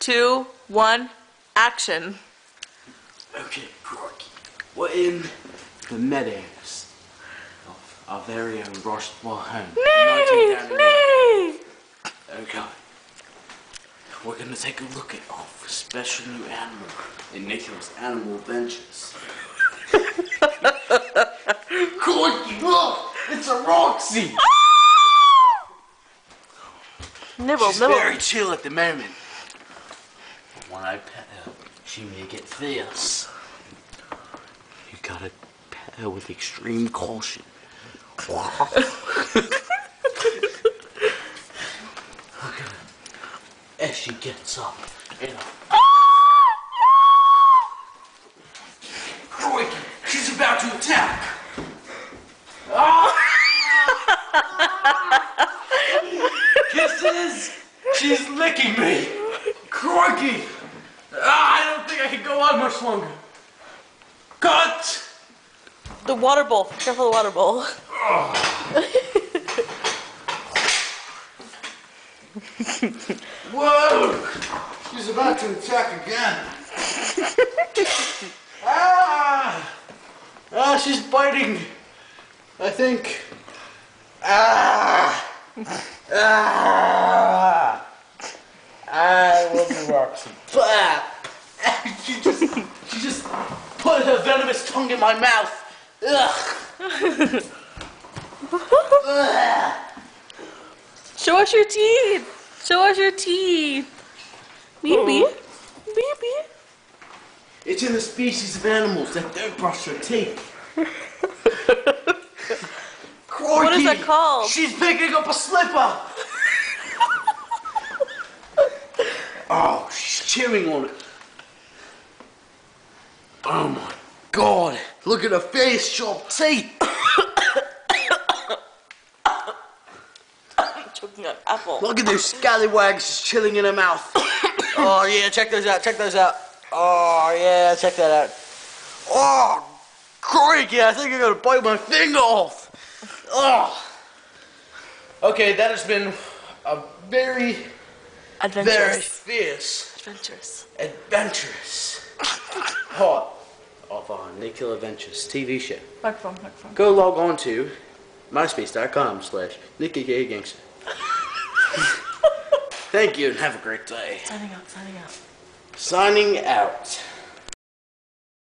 2, 1, action. Okay, Corky. We're in the meadows of our very own Rochefort home. Nay! Okay. We're gonna take a look at our special new animal in Nicholas' Animal Adventures. Corky, look! It's a Roxy! Nibble, She's nibble. very chill at the moment. When I pet her, she may get fierce. You gotta pet her with extreme caution. As she gets up, you know. Crikey, she's about to attack. Kisses! She's licking me. Crikey! I don't think I can go on much longer. Cut! The water bowl. Careful, the water bowl. Whoa! She's about to attack again. She's biting. I think. I will be Roxy. She just put her venomous tongue in my mouth. Ugh. Show us your teeth. Show us your teeth. Baby. Baby. It's in the species of animals that don't brush their teeth. What is that called? She's picking up a slipper. Oh, she's chewing on it. Oh my God! Look at her face, sharp teeth. Choking on apple. Look at those scallywags just chilling in her mouth. Oh yeah, check those out. Check those out. Oh yeah, check that out. Oh, crikey! I think I'm gonna bite my finger off. Oh. Okay, that has been a very fierce, adventurous part of our Nick Adventures TV show. Microphone. Go log on to myspace.com/NickyGayGangster. Thank you and have a great day. Signing out. Signing out.